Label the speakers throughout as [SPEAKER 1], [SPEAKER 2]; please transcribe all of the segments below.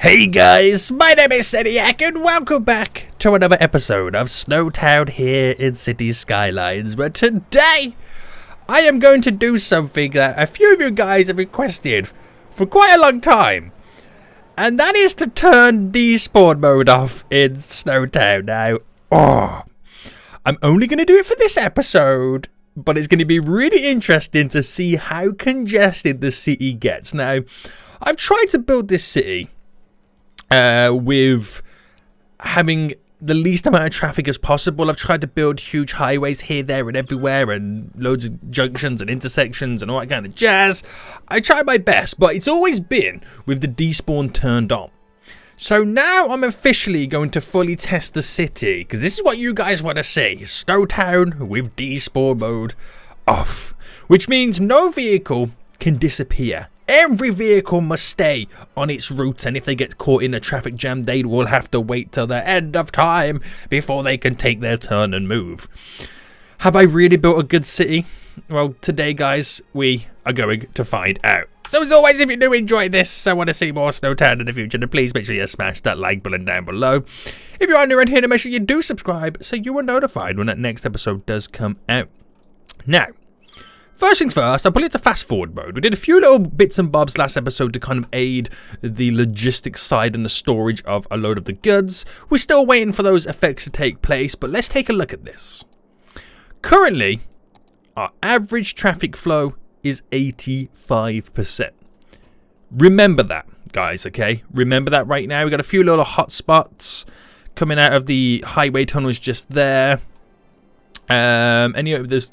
[SPEAKER 1] Hey guys, my name is Seniac and welcome back to another episode of SnowTown here in City Skylines, where today I am going to do something that a few of you guys have requested for quite a long time, and that is to turn despawn mode off in SnowTown. Now, I'm only going to do it for this episode, but it's going to be really interesting to see how congested the city gets. Now, I've tried to build this city with having the least amount of traffic as possible. I've tried to build huge highways here, there and everywhere, and loads of junctions and intersections and all that kind of jazz. I tried my best, but it's always been with the despawn turned on. So now I'm officially going to fully test the city, because this is what you guys want to see. SnowTown with despawn mode off, which means no vehicle can disappear. Every vehicle must stay on its route, and if they get caught in a traffic jam, they will have to wait till the end of time before they can take their turn and move. Have I really built a good city? Well, today, guys, we are going to find out. So, as always, if you do enjoy this, I want to see more SnowTown in the future, then please make sure you smash that like button down below. If you're new around here, then make sure you do subscribe so you are notified when that next episode does come out. Now, first things first, I'll put it to fast forward mode. We did a few little bits and bobs last episode to kind of aid the logistics side and the storage of a load of the goods. We're still waiting for those effects to take place, but let's take a look at this. Currently, our average traffic flow is 85%. Remember that, guys, okay? Remember that right now. We've got a few little hot spots coming out of the highway tunnels just there. And you know, there's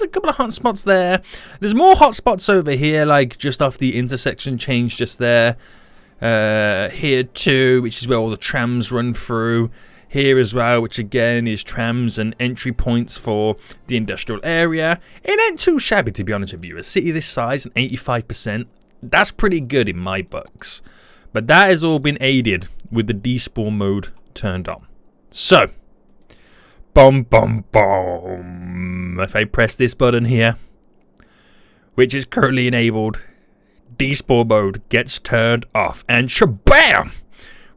[SPEAKER 1] a couple of hot spots there. There's more hot spots over here, like just off the intersection change just there. Here too, which is where all the trams run through. Here as well, which again is trams and entry points for the industrial area. It ain't too shabby, to be honest with you. A city this size and 85%, that's pretty good in my books. But that has all been aided with the despawn mode turned on. So, boom, boom, boom. If I press this button here, which is currently enabled, despawn mode gets turned off, and shabam!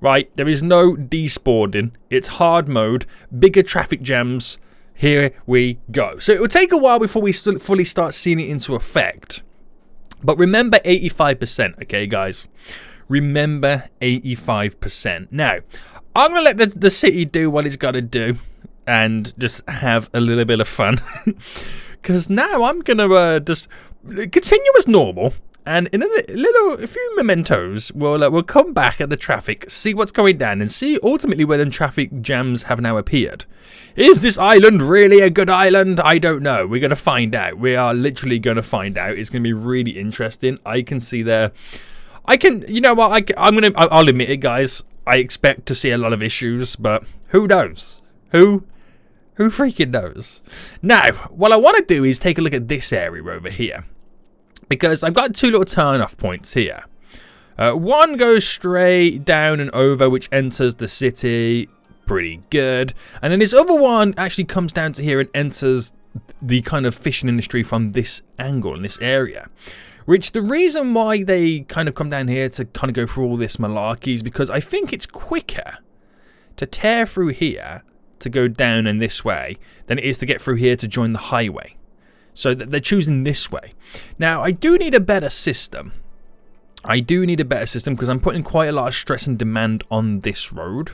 [SPEAKER 1] Right, there is no despawning. It's hard mode, bigger traffic jams. Here we go. So it will take a while before we fully start seeing it into effect. But remember 85%, okay, guys? Remember 85%. Now, I'm going to let the city do what it's got to do and just have a little bit of fun. Because now I'm going to just continue as normal. And in a few mementos, we'll come back at the traffic, see what's going down, and see ultimately where the traffic jams have now appeared. Is this island really a good island? I don't know. We're going to find out. We are literally going to find out. It's going to be really interesting. I can see there. You know what? I'll admit it, guys. I expect to see a lot of issues, but who knows? Who freaking knows? Now, what I want to do is take a look at this area over here. Because I've got two little turn-off points here. One goes straight down and over, which enters the city. Pretty good. And then this other one actually comes down to here and enters the kind of fishing industry from this angle in this area. Which the reason why they kind of come down here to kind of go through all this malarkey is because I think it's quicker to tear through here to go down in this way than it is to get through here to join the highway. So they're choosing this way. Now, I do need a better system. Because I'm putting quite a lot of stress and demand on this road.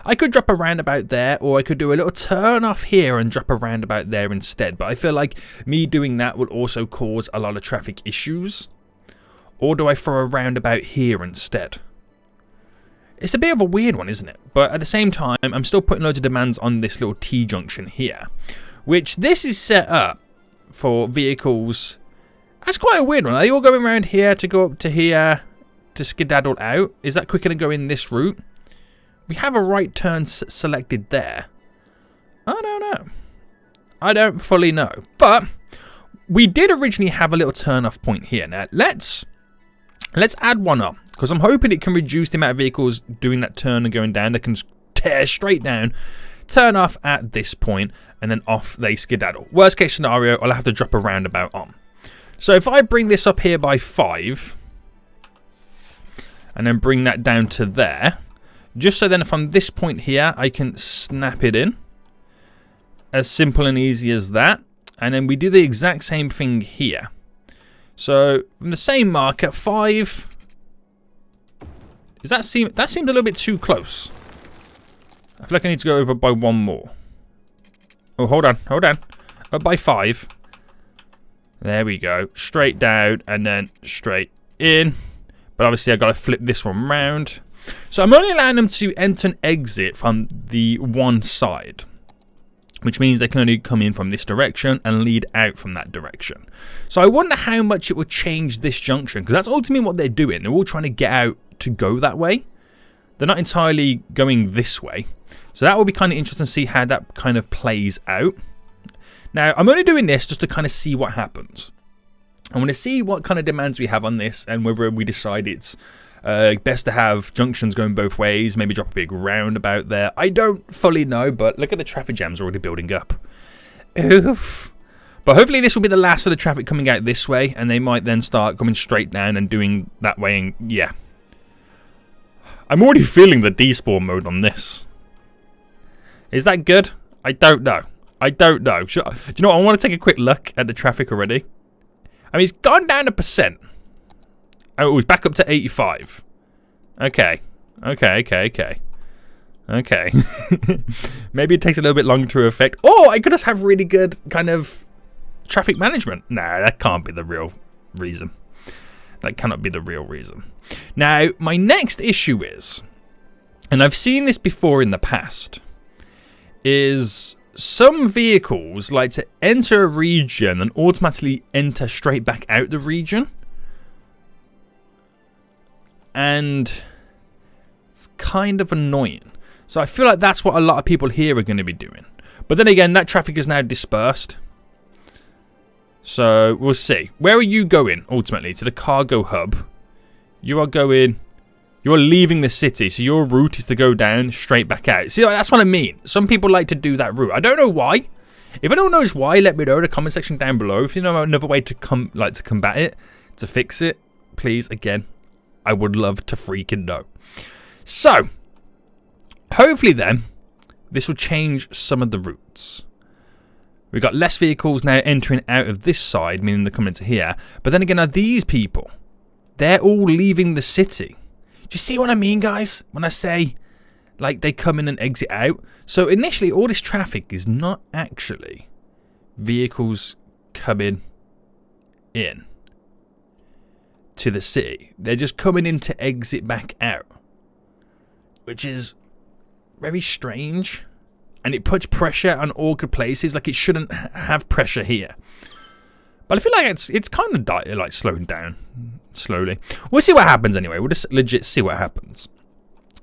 [SPEAKER 1] I could drop a roundabout there, or I could do a little turn off here and drop a roundabout there instead. But I feel like me doing that would also cause a lot of traffic issues. Or do I throw a roundabout here instead? It's a bit of a weird one, isn't it? But at the same time, I'm still putting loads of demands on this little T-junction here. Which this is set up for vehicles. That's quite a weird one. Are they all going around here to go up to here to skedaddle out? Is that quicker than going this route? We have a right turn selected there. I don't know. I don't fully know. But we did originally have a little turn off point here. Now let's add one up, because I'm hoping it can reduce the amount of vehicles doing that turn and going down. They can tear straight down, turn off at this point, and then off they skedaddle. Worst case scenario, I'll have to drop a roundabout on. So if I bring this up here by 5, and then bring that down to there. Just so then from this point here, I can snap it in. As simple and easy as that. And then we do the exact same thing here. So from the same marker, 5. Does that seem, that seemed a little bit too close. I feel like I need to go over by 1 more. Oh, hold on. Up by 5. There we go. Straight down and then straight in. But obviously I've got to flip this one round. So I'm only allowing them to enter and exit from the one side, which means they can only come in from this direction and lead out from that direction. So I wonder how much it would change this junction, because that's ultimately what they're doing. They're all trying to get out to go that way. They're not entirely going this way. So that will be kind of interesting to see how that kind of plays out. Now, I'm only doing this just to kind of see what happens. I want to see what kind of demands we have on this and whether we decide it's best to have junctions going both ways, maybe drop a big roundabout there. I don't fully know, but look at the traffic jams already building up. Oof. But hopefully this will be the last of the traffic coming out this way, and they might then start coming straight down and doing that way, and yeah. I'm already feeling the despawn mode on this. Is that good? I don't know. Do you know what? I want to take a quick look at the traffic already. I mean, it's gone down 1%. Oh, it was back up to 85. Okay. Maybe it takes a little bit longer to affect. Oh, I could just have really good kind of traffic management. Nah, that can't be the real reason. That cannot be the real reason. Now, my next issue is, and I've seen this before in the past, is some vehicles like to enter a region and automatically enter straight back out the region. And it's kind of annoying. So I feel like that's what a lot of people here are going to be doing. But then again, that traffic is now dispersed. So we'll see. Where are you going ultimately? To the cargo hub. You are going... You're leaving the city, so your route is to go down straight back out. See, that's what I mean. Some people like to do that route. I don't know why. If anyone knows why, let me know in the comment section down below. If you know another way to combat it, to fix it, please, again, I would love to freaking know. So, hopefully then, this will change some of the routes. We've got less vehicles now entering out of this side, meaning they're coming to here. But then again, are these people, they're all leaving the city. Do you see what I mean, guys? When I say, like, they come in and exit out. So initially, all this traffic is not actually vehicles coming in to the city. They're just coming in to exit back out, which is very strange. And it puts pressure on awkward places. Like, it shouldn't have pressure here. But I feel like it's kind of like slowing down slowly. We'll see what happens anyway. We'll just legit see what happens.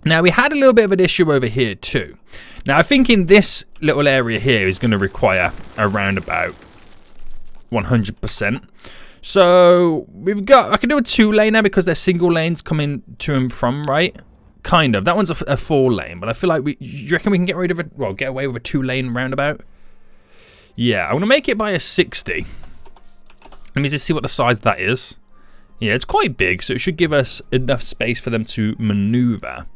[SPEAKER 1] Now, we had a little bit of an issue over here too. Now, I think in this little area here is going to require around about 100%. So we've got, I can do a 2-lane now because they're single lanes coming to and from, right? Kind of. That one's a 4-lane, but I feel like you reckon we can get rid of it? Well, get away with a 2-lane roundabout? Yeah, I'm going to make it by a 60. Let me just see what the size of that is. Yeah, it's quite big, so it should give us enough space for them to maneuver.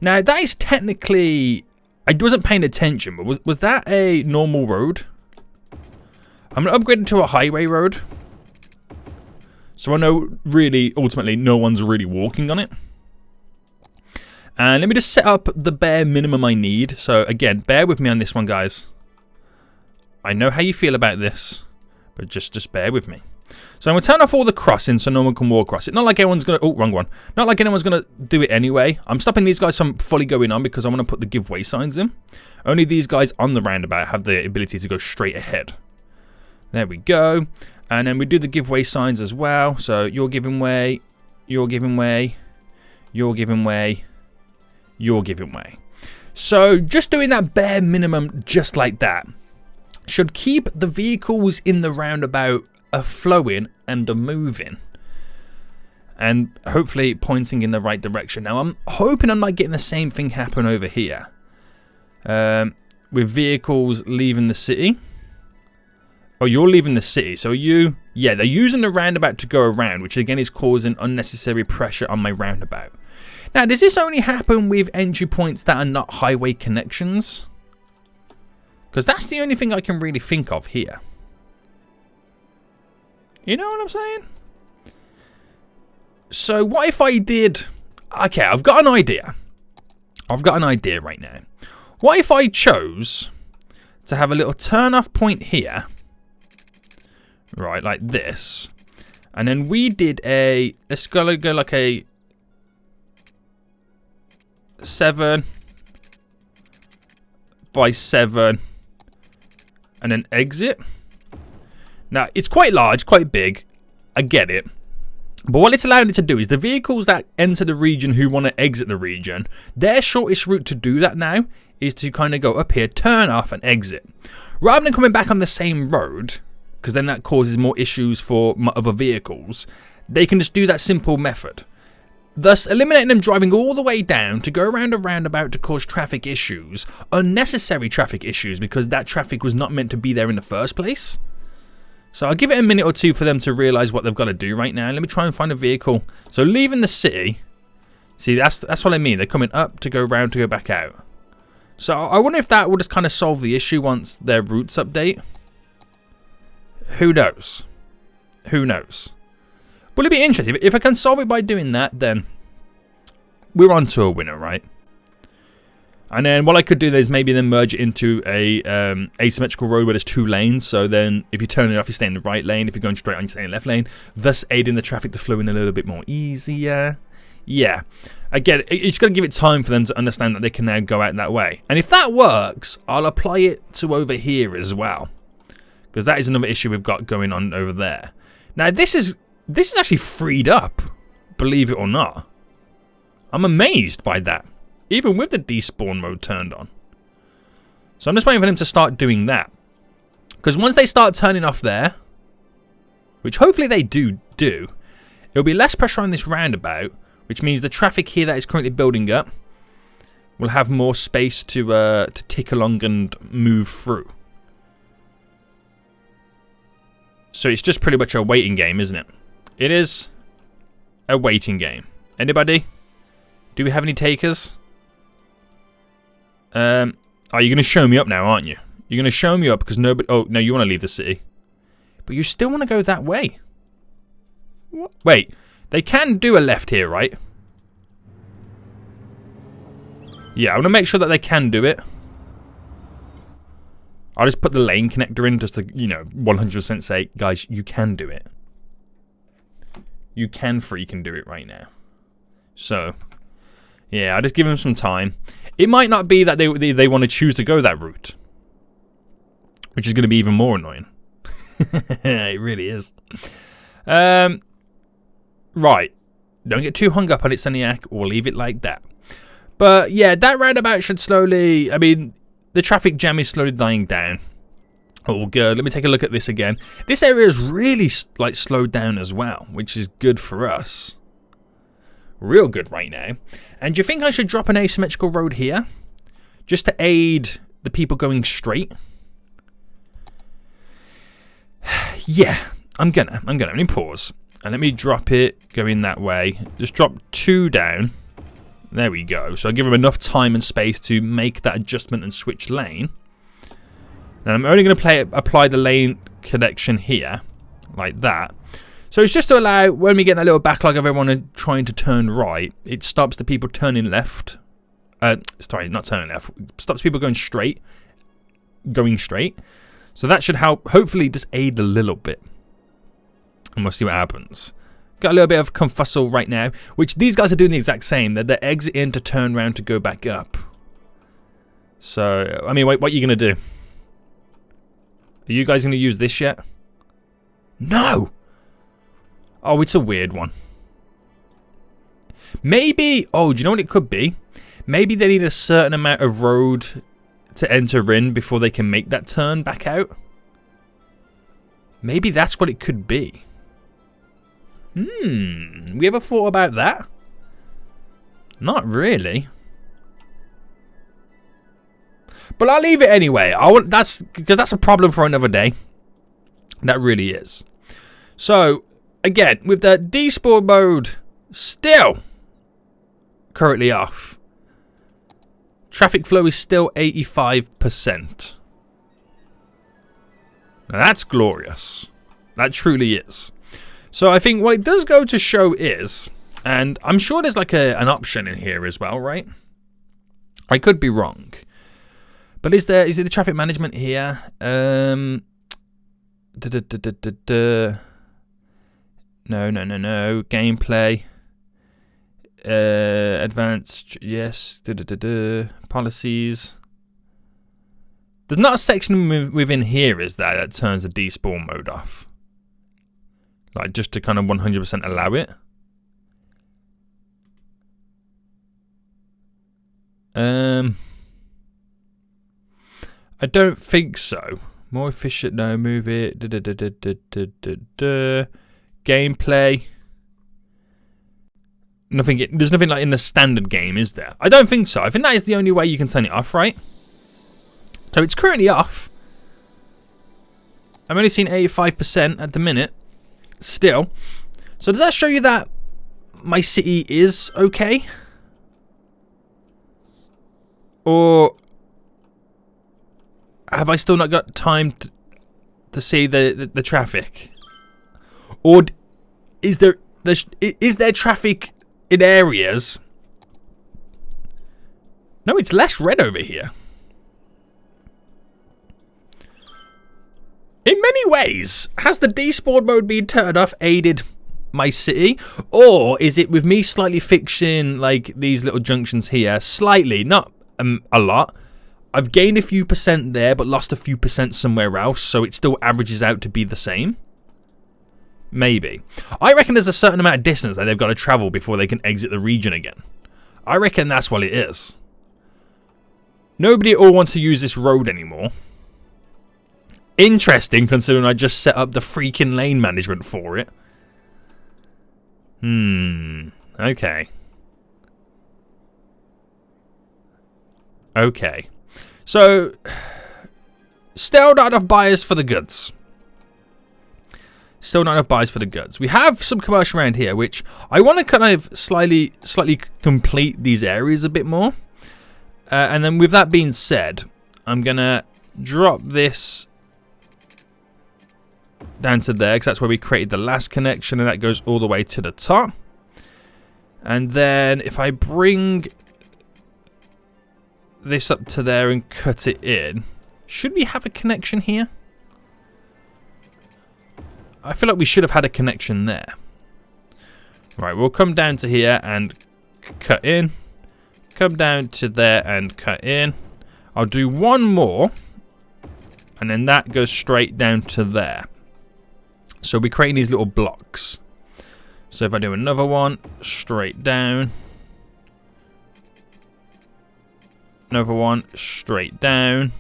[SPEAKER 1] Now, that is technically... I wasn't paying attention, but was that a normal road? I'm going to upgrade it to a highway road. So I know, really, ultimately, no one's really walking on it. And let me just set up the bare minimum I need. So, again, bear with me on this one, guys. I know how you feel about this, but just bear with me. So I'm going to turn off all the crossings so no one can walk across it. Not like anyone's going to... Oh, wrong one. Not like anyone's going to do it anyway. I'm stopping these guys from fully going on because I want to put the give way signs in. Only these guys on the roundabout have the ability to go straight ahead. There we go. And then we do the give way signs as well. So you're giving way, you're giving way, you're giving way, you're giving way. So just doing that bare minimum just like that should keep the vehicles in the roundabout flowing and moving, and hopefully pointing in the right direction. Now I'm hoping I'm not getting the same thing happen over here with vehicles leaving the city Oh, you're leaving the city. So are you... Yeah, they're using the roundabout to go around, which again is causing unnecessary pressure on my roundabout. Now, does this only happen with entry points that are not highway connections? Because that's the only thing I can really think of here. You know what I'm saying? So what if I did... Okay, I've got an idea. I've got an idea right now. What if I chose to have a little turn-off point here? Right, like this. And then we did a... Let's go like a... 7 by 7. And then exit. Now, it's quite large, quite big. I get it. But what it's allowing it to do is the vehicles that enter the region who want to exit the region, their shortest route to do that now is to kind of go up here, turn off and exit. Rather than coming back on the same road, because then that causes more issues for other vehicles, they can just do that simple method. Thus eliminating them driving all the way down to go around a roundabout to cause traffic issues, unnecessary traffic issues, because that traffic was not meant to be there in the first place. So I'll give it a minute or two for them to realise what they've got to do right now. Let me try and find a vehicle. So leaving the city. See, that's what I mean. They're coming up to go round to go back out. So I wonder if that will just kind of solve the issue once their routes update. Who knows? Who knows? Will it be interesting? If I can solve it by doing that, then we're on to a winner, right? And then what I could do is maybe then merge it into a asymmetrical road where there's 2 lanes. So then if you turn it off, you stay in the right lane. If you're going straight on, you stay in the left lane. Thus aiding the traffic to flow in a little bit more easier. Yeah. Again, it's got to give it time for them to understand that they can now go out that way. And if that works, I'll apply it to over here as well. Because that is another issue we've got going on over there. Now, this is actually freed up, believe it or not. I'm amazed by that. Even with the despawn mode turned on. So I'm just waiting for them to start doing that. Because once they start turning off there, which hopefully they do, it'll be less pressure on this roundabout, which means the traffic here that is currently building up will have more space to tick along and move through. So it's just pretty much a waiting game, isn't it? It is a waiting game. Anybody? Do we have any takers? Oh, you're going to show me up now, aren't you? You're going to show me up because nobody... Oh, no, you want to leave the city. But you still want to go that way. What? Wait, they can do a left here, right? Yeah, I want to make sure that they can do it. I'll just put the lane connector in just to, 100% say, guys, you can do it. You can freaking do it right now. So, yeah, I'll just give them some time. It might not be that they want to choose to go that route. Which is going to be even more annoying. It really is. Right. Don't get too hung up on it, Seniac, or leave it like that. But, yeah, that roundabout should slowly... I mean, the traffic jam is slowly dying down. Oh, good. Let me take a look at this again. This area is really, slowed down as well, which is good for us. Real good right now. And do you think I should drop an asymmetrical road here? Just to aid the people going straight? Yeah, I'm gonna. Let me pause. And let me drop it going that way. Just drop 2 down. There we go. So I'll give them enough time and space to make that adjustment and switch lane. And I'm only going to apply the lane connection here. Like that. So it's just to allow, when we get that little backlog of everyone trying to turn right, it stops the people turning left. Sorry, not turning left. It stops people going straight. So that should help, hopefully just aid a little bit. And we'll see what happens. Got a little bit of confussle right now, which these guys are doing the exact same. They're exiting to turn around to go back up. So, I mean, what are you going to do? Are you guys going to use this yet? No! Oh, it's a weird one. Maybe... Oh, do you know what it could be? Maybe they need a certain amount of road to enter in before they can make that turn back out. Maybe that's what it could be. We ever thought about that? Not really. But I'll leave it anyway. Because that's a problem for another day. That really is. So, again, with the despawn mode still currently off, traffic flow is still 85%. Now that's glorious. That truly is. So I think what it does go to show is, and I'm sure there's like an option in here as well, right? I could be wrong. But is it the traffic management here? No. Gameplay. Advanced, yes. Policies. There's not a section within here, is there, that turns the despawn mode off? Like, just to kind of 100% allow it? I don't think so. More efficient, no, move it. Gameplay. Nothing. There's nothing like in the standard game, is there? I don't think so. I think that is the only way you can turn it off, right? So it's currently off. I'm only seeing 85% at the minute. Still. So does that show you that my city is okay? Or have I still not got time to see the traffic? Or is there traffic in areas? No, it's less red over here. In many ways, has the despawn mode being turned off aided my city? Or is it with me slightly fixing like these little junctions here? Slightly, not a lot. I've gained a few percent there, but lost a few percent somewhere else, so it still averages out to be the same. Maybe. I reckon there's a certain amount of distance that they've got to travel before they can exit the region again. I reckon that's what it is. Nobody at all wants to use this road anymore. Interesting, considering I just set up the freaking lane management for it. Okay. Okay. So, still not enough buyers for the goods. Still not enough buyers for the goods. We have some commercial around here, which I want to kind of slightly complete these areas a bit more. And then with that being said, I'm going to drop this down to there, because that's where we created the last connection, and that goes all the way to the top. And then if I bring this up to there and cut it in, should we have a connection here? I feel like we should have had a connection there. Right, we'll come down to here and cut in. Come down to there and cut in. I'll do one more, and then that goes straight down to there. So we're creating these little blocks. So if I do another one, straight down. Another one, straight down.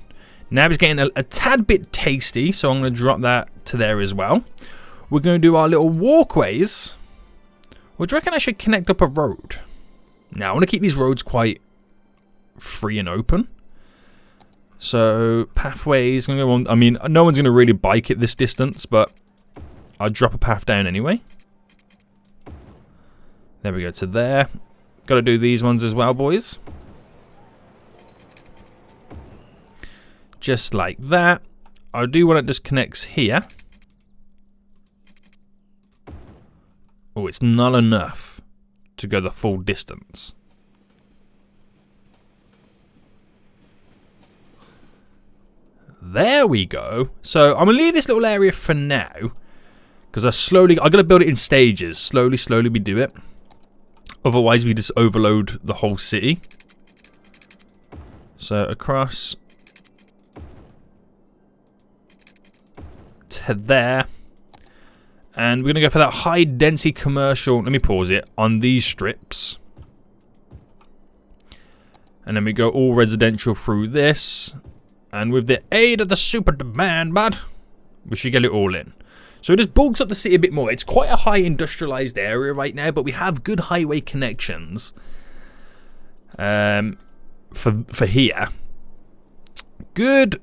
[SPEAKER 1] Now it's getting a tad bit tasty, so I'm going to drop that to there as well. We're going to do our little walkways. Or do you reckon I should connect up a road? Now, I want to keep these roads quite free and open. So, pathways. I'm going to go on, I mean, no one's going to really bike it this distance, but I'll drop a path down anyway. There we go, to there. Got to do these ones as well, boys. Just like that. I do want it just connects here. Oh, it's not enough to go the full distance. There we go. So I'm going to leave this little area for now, because I'm going to build it in stages. Slowly we do it. Otherwise we just overload the whole city. So across to there. And we're going to go for that high density commercial. Let me pause it. On these strips. And then we go all residential through this. And with the aid of the super demand mod, we should get it all in. So it just bulks up the city a bit more. It's quite a high industrialized area right now, but we have good highway connections for here. Good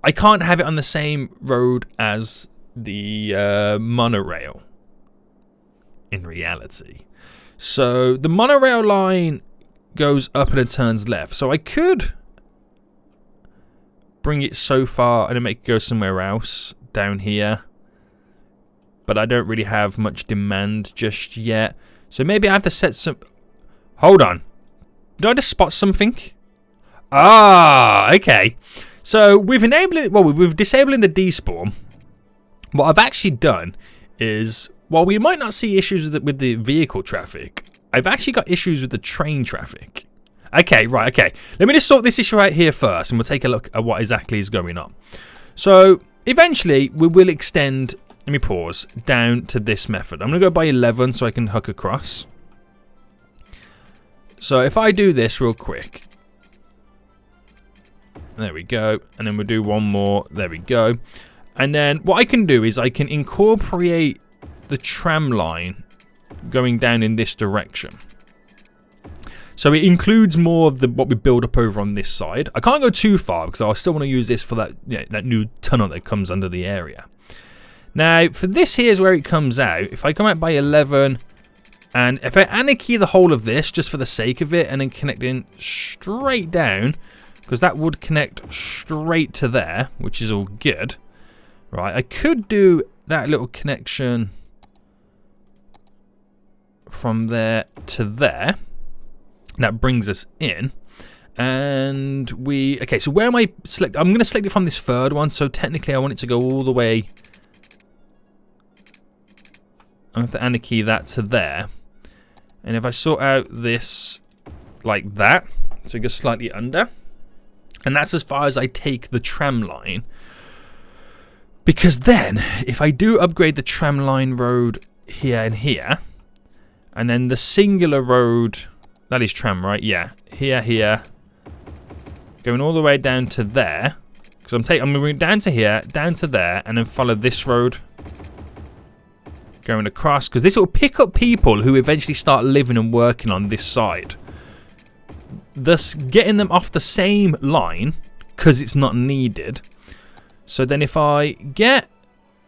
[SPEAKER 1] I can't have it on the same road as the monorail in reality. So the monorail line goes up and it turns left. So I could bring it so far and then make it go somewhere else down here. But I don't really have much demand just yet. So maybe I have to set some... Hold on. Did I just spot something? Ah, okay. So we've enabled... Well, we've disabling the despawn. What I've actually done is... While we might not see issues with the vehicle traffic, I've actually got issues with the train traffic. Okay, right, okay. Let me just sort this issue out here first, and we'll take a look at what exactly is going on. So, eventually, we will extend, let me pause, down to this method. I'm going to go by 11 so I can hook across. So, if I do this real quick. There we go. And then we'll do one more. There we go. And then, what I can do is I can incorporate the tram line going down in this direction. So it includes more of what we build up over on this side. I can't go too far because I still want to use this for that, that new tunnel that comes under the area. Now, for this here is where it comes out. If I come out by 11, and if I anarchy the whole of this just for the sake of it, and then connect in straight down, because that would connect straight to there, which is all good. Right, I could do that little connection from there to there. That brings us in. And we... Okay, so where am I select? I'm going to select it from this third one. So technically I want it to go all the way. I have to anarchy that to there. And if I sort out this like that. So it goes slightly under. And that's as far as I take the tram line. Because then, if I do upgrade the tram line road here and here... And then the singular road, that is tram, right? Yeah, here, going all the way down to there. Because I'm going down to here, down to there, and then follow this road going across. Because this will pick up people who eventually start living and working on this side. Thus, getting them off the same line because it's not needed. So then, if I get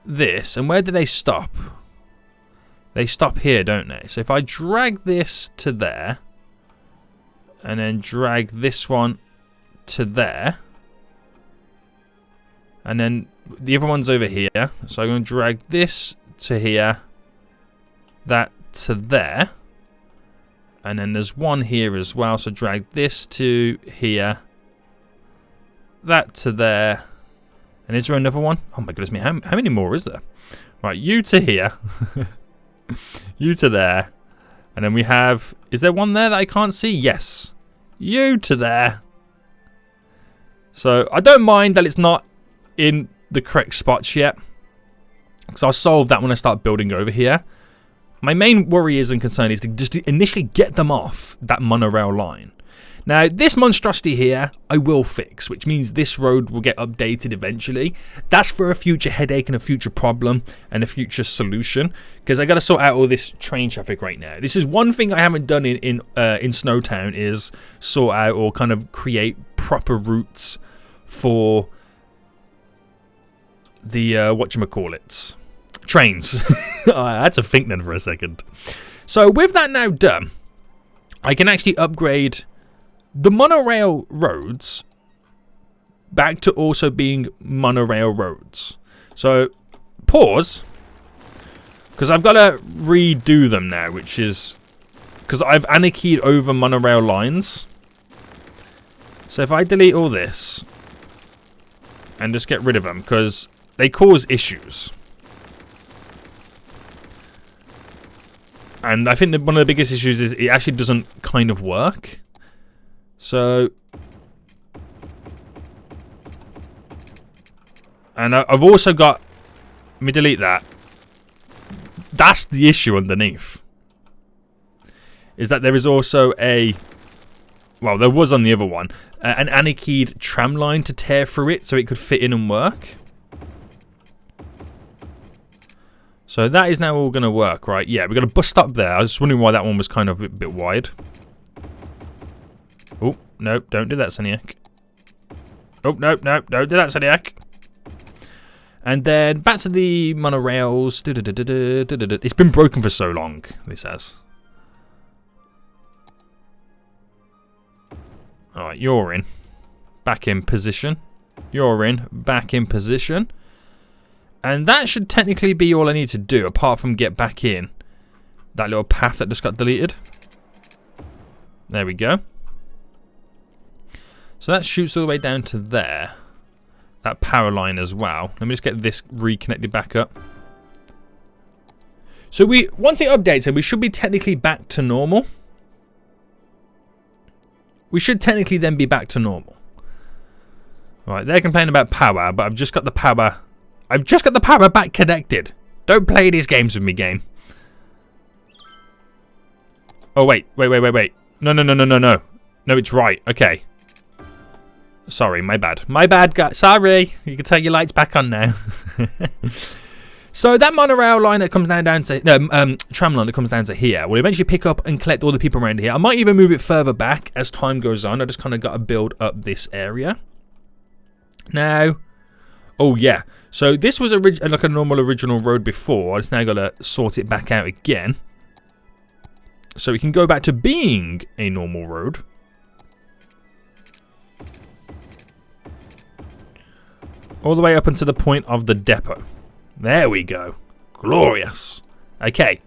[SPEAKER 1] this, and where do they stop? They stop here, don't they? So if I drag this to there, and then drag this one to there, and then the other one's over here. So I'm going to drag this to here, that to there, and then there's one here as well. So drag this to here, that to there, and is there another one? Oh my goodness me, how many more is there? Right, you to here. You to there. And then we have... Is there one there that I can't see? Yes. You to there. So I don't mind that it's not in the correct spots yet. Because I'll solve that when I start building over here. My main worry is and concern is to just initially get them off that monorail line. Now, this monstrosity here, I will fix, which means this road will get updated eventually. That's for a future headache and a future problem and a future solution, because I got to sort out all this train traffic right now. This is one thing I haven't done in SnowTown is sort out or kind of create proper routes for the whatchamacallit, trains. I had to think then for a second. So with that now done, I can actually upgrade the monorail roads back to also being monorail roads. So pause, because I've got to redo them now, which is because I've anarchied over monorail lines. So if I delete all this and just get rid of them, because they cause issues. And I think that one of the biggest issues is it actually doesn't kind of work. So, and I've also got, let me delete that. That's the issue underneath. Is that there is also a, well, there was on the other one, an anarchied tram line to tear through it so it could fit in and work. So that is now all going to work, right? Yeah, we've got a bus stop there. I was just wondering why that one was kind of a bit wide. Oh, no, don't do that, Seniac. Oh, no, don't do that, Seniac. And then back to the monorails. It's been broken for so long, this says. Alright, you're in. Back in position. You're in. Back in position. And that should technically be all I need to do, apart from get back in that little path that just got deleted. There we go. So that shoots all the way down to there. That power line as well. Let me just get this reconnected back up. So once it updates it, we should be technically back to normal. We should technically then be back to normal. Right, they're complaining about power, but I've just got the power. I've just got the power back connected. Don't play these games with me, game. Oh, wait. No. No, it's right. Okay. Sorry, my bad. My bad, guys. Sorry. You can turn your lights back on now. So that monorail line that comes down to... tram line that comes down to here will eventually pick up and collect all the people around here. I might even move it further back as time goes on. I just kind of got to build up this area. Now... Oh, yeah. So this was like a normal original road before. I just now got to sort it back out again. So we can go back to being a normal road. All the way up until the point of the depot. There we go. Glorious. Okay.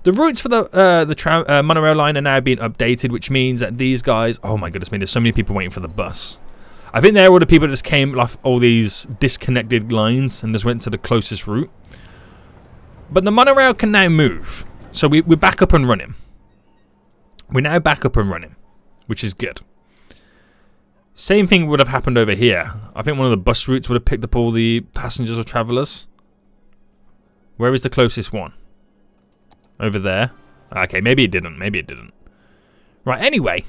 [SPEAKER 1] The routes for the monorail line are now being updated, which means that these guys... Oh my goodness me, there's so many people waiting for the bus. I think they're all the people that just came off all these disconnected lines and just went to the closest route. But the monorail can now move. So we're back up and running. We're now back up and running, which is good. Same thing would have happened over here. I think one of the bus routes would have picked up all the passengers or travellers. Where is the closest one? Over there. Okay, maybe it didn't. Maybe it didn't. Right, anyway.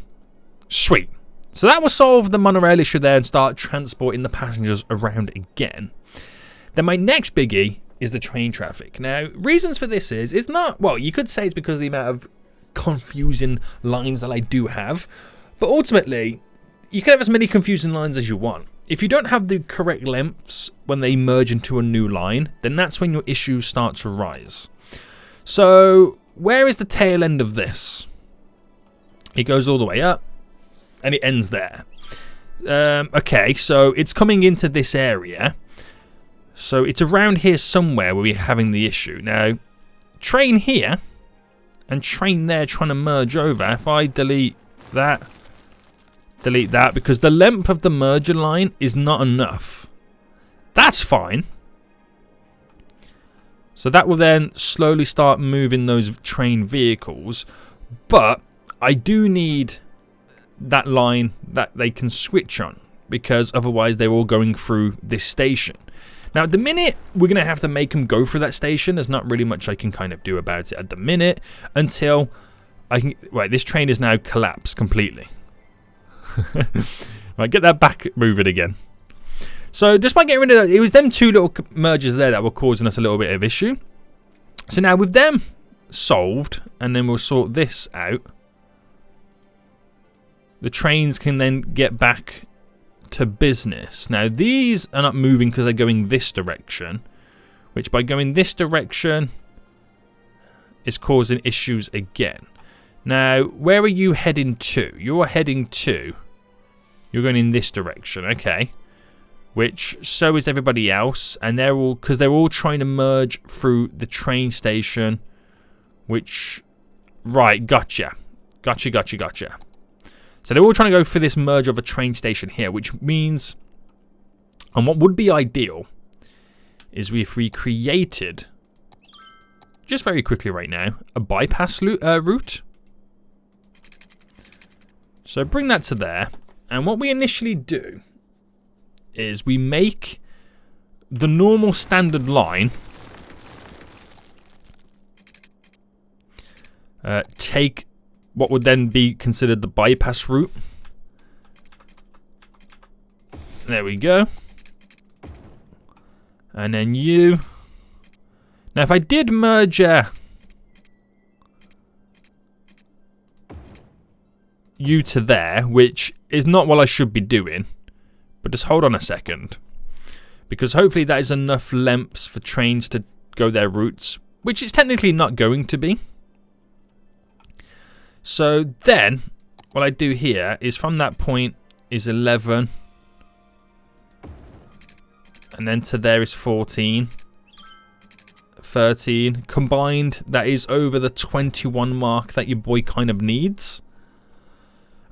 [SPEAKER 1] Sweet. So that will solve the monorail issue there and start transporting the passengers around again. Then my next biggie is the train traffic. Now, reasons for this is, it's not... Well, you could say it's because of the amount of confusing lines that I do have. But ultimately... You can have as many confusing lines as you want. If you don't have the correct lengths when they merge into a new line, then that's when your issues start to rise. So, where is the tail end of this? It goes all the way up, and it ends there. Okay, so it's coming into this area. So, it's around here somewhere where we're having the issue. Now, train here, and train there trying to merge over. If I delete that... Delete that, because the length of the merger line is not enough. That's fine. So that will then slowly start moving those train vehicles. But I do need that line that they can switch on, because otherwise they're all going through this station. Now at the minute, we're going to have to make them go through that station. There's not really much I can kind of do about it at the minute until I can... Right, this train is now collapsed completely. Right, get that back moving again. So just by getting rid of that, it was them two little mergers there that were causing us a little bit of issue. So now with them solved, and then we'll sort this out, the trains can then get back to business. Now these are not moving because they're going this direction, which by going this direction is causing issues again. Now, where are you heading to? You're heading to... You're going in this direction, okay. Which, so is everybody else. And they're all... Because they're all trying to merge through the train station. Which... Right, gotcha. Gotcha. So they're all trying to go for this merge of a train station here. Which means... And what would be ideal... Is if we created... Just very quickly right now... A bypass route... So bring that to there, and what we initially do is we make the normal standard line take what would then be considered the bypass route. There we go. And then you. Now if I did merge you to there, which is not what I should be doing, but just hold on a second, because hopefully that is enough lengths for trains to go their routes, which it's technically not going to be. So then what I do here is from that point is 11, and then to there is 14, 13. Combined, that is over the 21 mark that your boy kind of needs.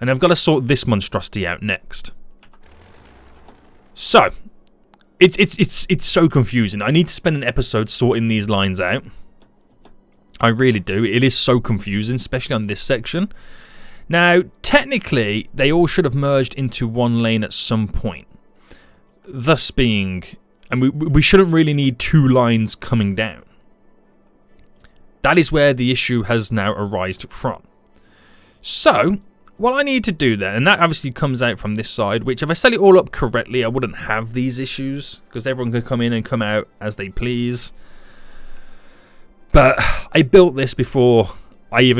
[SPEAKER 1] And I've got to sort this monstrosity out next. So it's so confusing. I need to spend an episode sorting these lines out. I really do. It is so confusing, especially on this section. Now, technically, they all should have merged into one lane at some point. Thus being, and we shouldn't really need two lines coming down. That is where the issue has now arisen from. So, what I need to do then, and that obviously comes out from this side, which if I set it all up correctly, I wouldn't have these issues, because everyone can come in and come out as they please. But I built this before I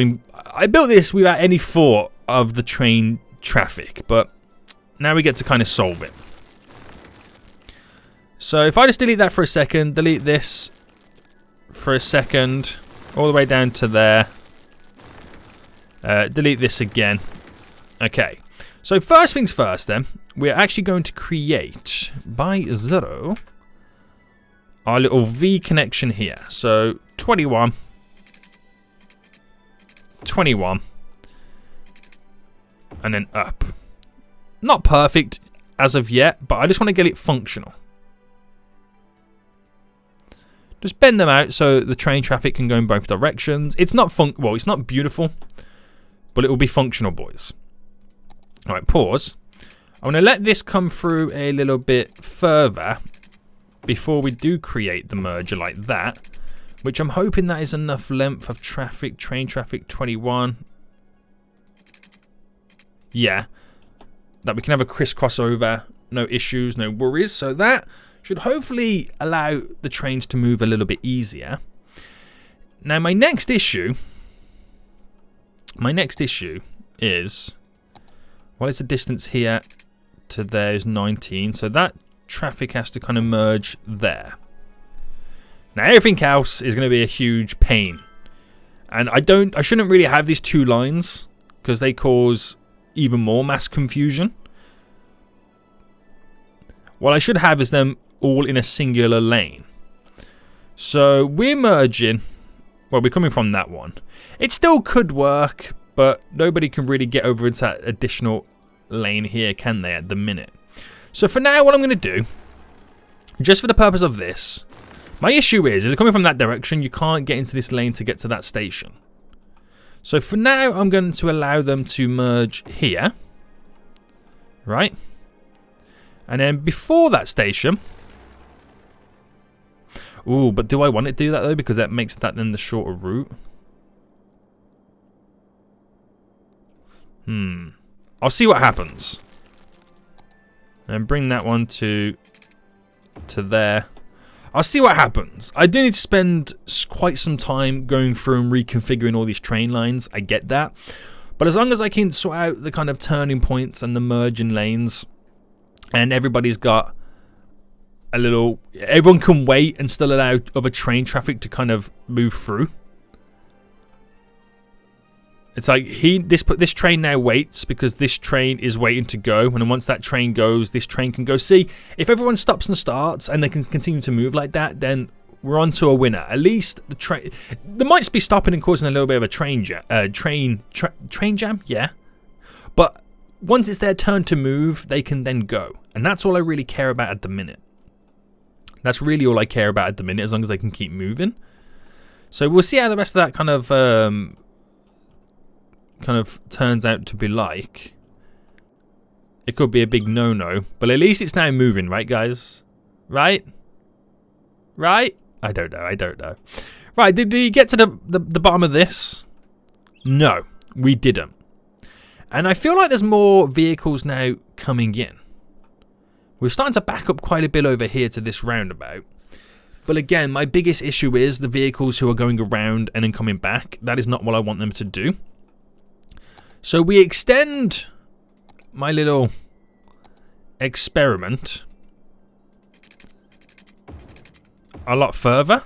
[SPEAKER 1] built this without any thought of the train traffic, but now we get to kind of solve it. So if I just delete that for a second, delete this for a second, all the way down to there, delete this again. Okay, so first things first then, we're actually going to create by 0 our little V connection here. So 21, 21, and then up. Not perfect as of yet, but I just want to get it functional. Just bend them out so the train traffic can go in both directions. It's not well, it's not beautiful, but it will be functional, boys. All right, pause. I'm going to let this come through a little bit further before we do create the merger like that, which I'm hoping that is enough length of traffic, train traffic 21. Yeah, that we can have a crisscross over, no issues, no worries. So that should hopefully allow the trains to move a little bit easier. Now my next issue is, what is the distance here to there is 19, so that traffic has to kind of merge there. Now everything else is going to be a huge pain, and I shouldn't really have these two lines because they cause even more mass confusion. What I should have is them all in a singular lane. So we're merging, well, we're coming from that one. It still could work, but nobody can really get over into that additional lane here, can they, at the minute? So for now, what I'm going to do, just for the purpose of this, my issue is, if they're coming from that direction, you can't get into this lane to get to that station. So for now, I'm going to allow them to merge here. Right? And then before that station... Ooh, but do I want it to do that, though? Because that makes that then the shorter route. I'll see what happens. And bring that one to there. I'll see what happens. I do need to spend quite some time going through and reconfiguring all these train lines. I get that. But as long as I can sort out the kind of turning points and the merging lanes, and everybody's got a little... Everyone can wait and still allow other train traffic to kind of move through. It's like this train now waits because this train is waiting to go, and then once that train goes, this train can go. See, if everyone stops and starts and they can continue to move like that, then we're on to a winner. At least the train, they might be stopping and causing a little bit of a train jam, yeah. But once it's their turn to move, they can then go, and that's all I really care about at the minute. That's really all I care about at the minute, as long as they can keep moving. So we'll see how the rest of that kind of turns out to be like. It could be a big no-no, but at least it's now moving, right, guys? Right? I don't know. Right, did we get to the bottom of this? No, we didn't. And I feel like there's more vehicles now coming in. We're starting to back up quite a bit over here to this roundabout. But again, my biggest issue is the vehicles who are going around and then coming back. That is not what I want them to do. So we extend my little experiment a lot further.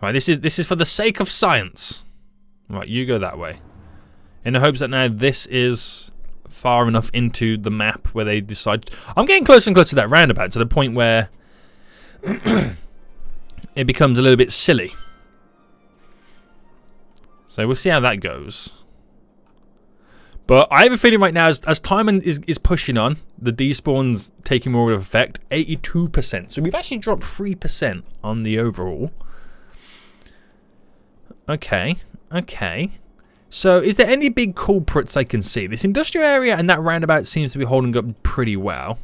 [SPEAKER 1] Right, this is for the sake of science. Right, you go that way. In the hopes that now this is far enough into the map where they decide... I'm getting closer and closer to that roundabout, to the point where it becomes a little bit silly. So we'll see how that goes. But I have a feeling right now, as time is pushing on, the despawn's taking more of effect. 82%. So we've actually dropped 3% on the overall. Okay. Okay. So is there any big culprits I can see? This industrial area and that roundabout seems to be holding up pretty well.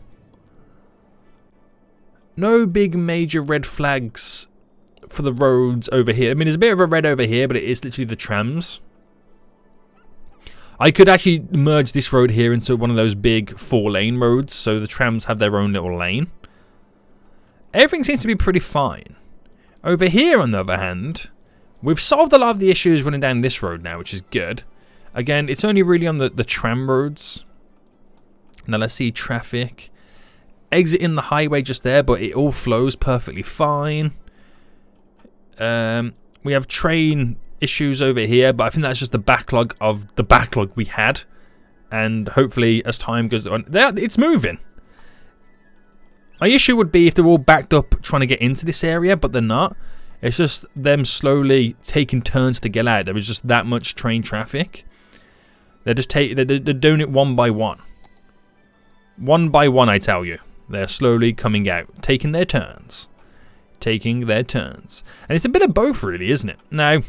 [SPEAKER 1] No big major red flags for the roads over here. I mean, there's a bit of a red over here, but it is literally the trams. I could actually merge this road here into one of those big 4-lane roads, so the trams have their own little lane. Everything seems to be pretty fine. Over here, on the other hand, we've solved a lot of the issues running down this road now, which is good. Again, it's only really on the tram roads. Now let's see traffic. Exit in the highway just there, but it all flows perfectly fine. We have train issues over here, but I think that's just the backlog of the backlog we had. And hopefully, as time goes on, it's moving. My issue would be if they're all backed up trying to get into this area, but they're not. It's just them slowly taking turns to get out. There is just that much train traffic. They're just they're doing it one by one. One by one, I tell you. They're slowly coming out, taking their turns. Taking their turns. And it's a bit of both, really, isn't it? Now...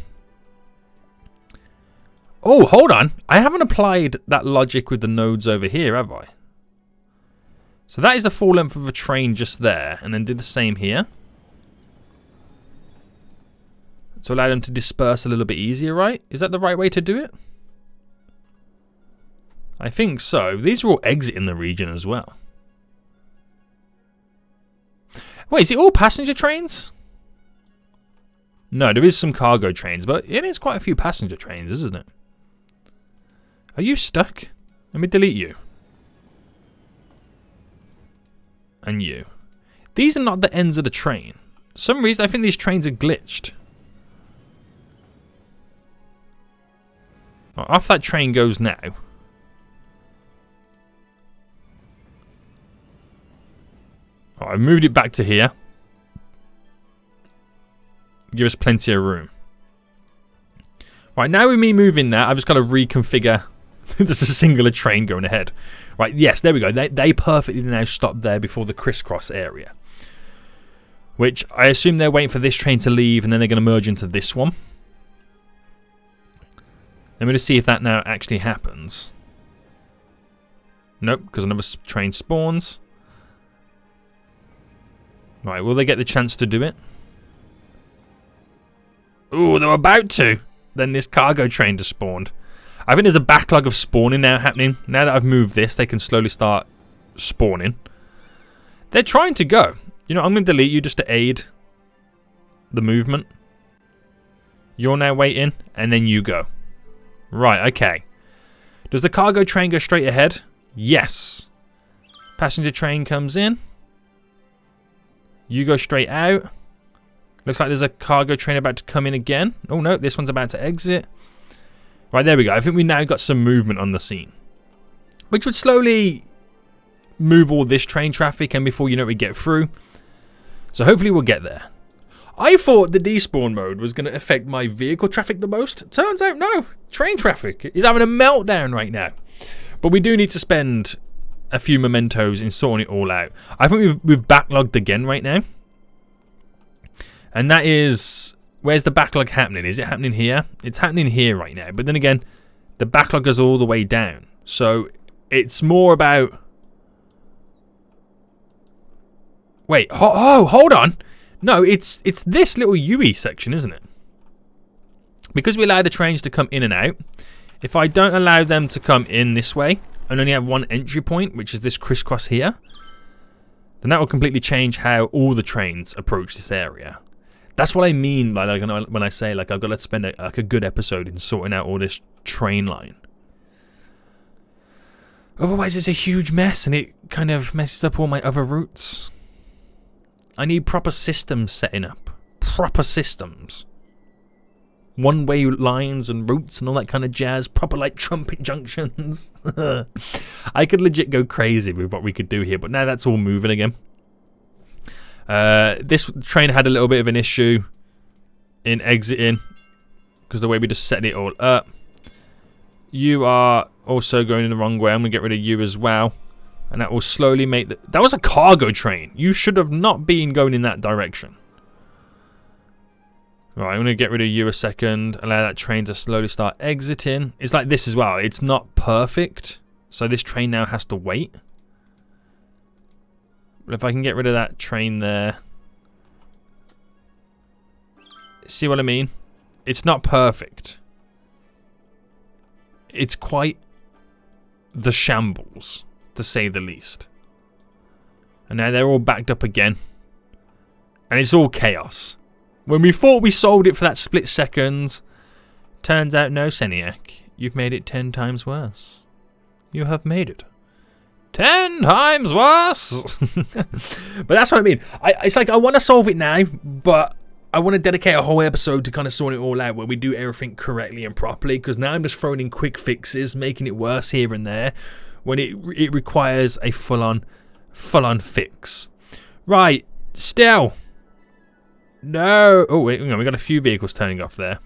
[SPEAKER 1] Oh, hold on. I haven't applied that logic with the nodes over here, have I? So that is the full length of a train just there. And then did the same here. To allow them to disperse a little bit easier, right? Is that the right way to do it? I think so. These are all exiting the region as well. Wait, is it all passenger trains? No, there is some cargo trains, but it is quite a few passenger trains, isn't it? Are you stuck? Let me delete you. And you. These are not the ends of the train. For some reason, I think these trains are glitched. Well, off that train goes now. Oh, I've moved it back to here. Give us plenty of room. Right, now with me moving that, I've just got to reconfigure. There's a singular train going ahead. Right, yes, there we go. They perfectly now stop there before the crisscross area. Which I assume they're waiting for this train to leave and then they're going to merge into this one. Let me just see if that now actually happens. Nope, because another train spawns. Right, will they get the chance to do it? Ooh, they're about to. Then this cargo train just spawned. I think there's a backlog of spawning now happening. Now that I've moved this, they can slowly start spawning. They're trying to go. You know, I'm going to delete you just to aid the movement. You're now waiting, and then you go. Right, okay. Does the cargo train go straight ahead? Yes. Passenger train comes in. You go straight out. Looks like there's a cargo train about to come in again. Oh no, this one's about to exit. Right, there we go. I think we now got some movement on the scene. Which would slowly move all this train traffic, and before you know it, we get through. So hopefully we'll get there. I thought the despawn mode was going to affect my vehicle traffic the most. Turns out no. Train traffic is having a meltdown right now. But we do need to spend a few mementos in sorting it all out. I think we've backlogged again right now. And that is... Where's the backlog happening? Is it happening here? It's happening here right now. But then again, the backlog goes all the way down. So it's more about... Wait. Oh, hold on. No, it's this little UE section, isn't it? Because we allow the trains to come in and out. If I don't allow them to come in this way and only have one entry point, which is this crisscross here, then that will completely change how all the trains approach this area. That's what I mean by when I say I've got to spend a good episode in sorting out all this train line. Otherwise, it's a huge mess and it kind of messes up all my other routes. I need proper systems setting up. Proper systems. One-way lines and routes and all that kind of jazz. Proper, like, trumpet junctions. I could legit go crazy with what we could do here, but now that's all moving again. This train had a little bit of an issue in exiting because the way we just set it all up. You are also going in the wrong way. I'm going to get rid of you as well. And that will slowly make the... That was a cargo train. You should have not been going in that direction. Right, I'm going to get rid of you a second. Allow that train to slowly start exiting. It's like this as well. It's not perfect. So this train now has to wait. But if I can get rid of that train there. See what I mean? It's not perfect. It's quite the shambles, to say the least. And now they're all backed up again. And it's all chaos. When we thought we solved it for that split second, turns out no, Seniac. You've made it 10 times worse. You have made it 10 times worse. But that's what I mean. It's like I want to solve it now, but I want to dedicate a whole episode to kind of sort it all out where we do everything correctly and properly, because now I'm just throwing in quick fixes, making it worse here and there, when it requires a full-on fix. Right, still. No. Oh, wait, we got a few vehicles turning off there.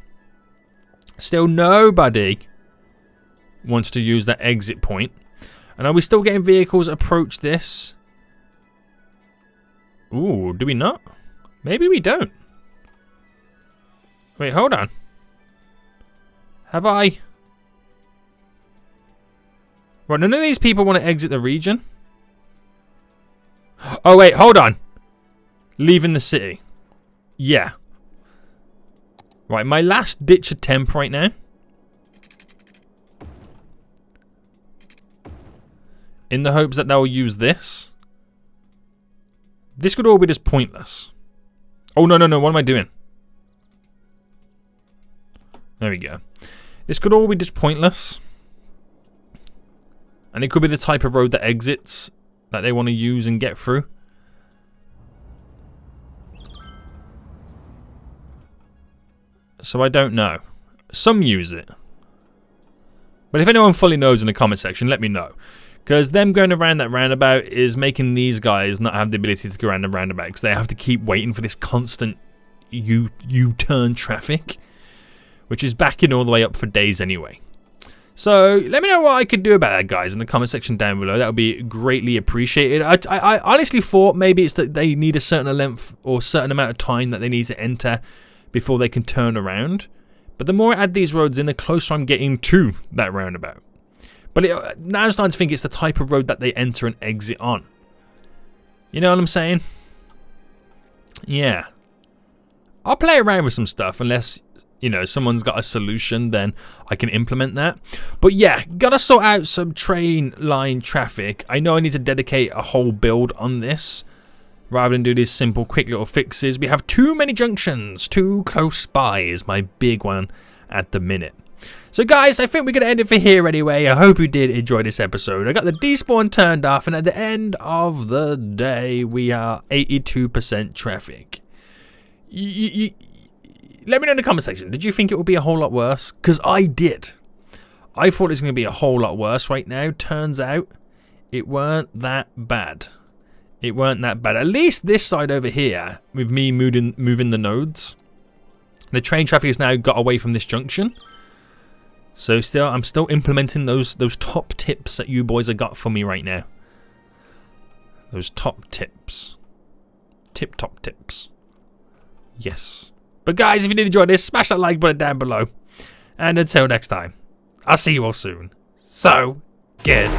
[SPEAKER 1] Still nobody wants to use that exit point. And are we still getting vehicles approach this? Ooh, do we not? Maybe we don't. Wait, hold on. Have I... Right, none of these people want to exit the region. Oh, wait, hold on. Leaving the city. Yeah. Right, my last ditch attempt right now. In the hopes that they'll use this. This could all be just pointless. Oh, no, what am I doing? There we go. This could all be just pointless. And it could be the type of road that exits that they want to use and get through. So I don't know. Some use it. But if anyone fully knows in the comment section, let me know. Because them going around that roundabout is making these guys not have the ability to go around the roundabout, because they have to keep waiting for this constant U-turn traffic, which is backing all the way up for days anyway. So let me know what I could do about that, guys, in the comment section down below. That would be greatly appreciated. I honestly thought maybe it's that they need a certain length or certain amount of time that they need to enter before they can turn around. But the more I add these roads in, the closer I'm getting to that roundabout. But now I'm starting to think it's the type of road that they enter and exit on. You know what I'm saying? Yeah. I'll play around with some stuff unless, you know, someone's got a solution, then I can implement that. But yeah, gotta sort out some train line traffic. I know I need to dedicate a whole build on this rather than do these simple quick little fixes. We have too many junctions. Too close by is my big one at the minute. So guys, I think we're going to end it for here anyway. I hope you did enjoy this episode. I got the despawn turned off, and at the end of the day, we are 82% traffic. Let me know in the comment section, did you think it would be a whole lot worse? Because I did. I thought it was going to be a whole lot worse right now. Turns out, it weren't that bad. It weren't that bad. At least this side over here, with me moving the nodes, the train traffic has now got away from this junction. So I'm still implementing those top tips that you boys have got for me right now. Those top tips. Tip-top tips. Yes. But guys, if you did enjoy this, smash that like button down below. And until next time, I'll see you all soon. So, good.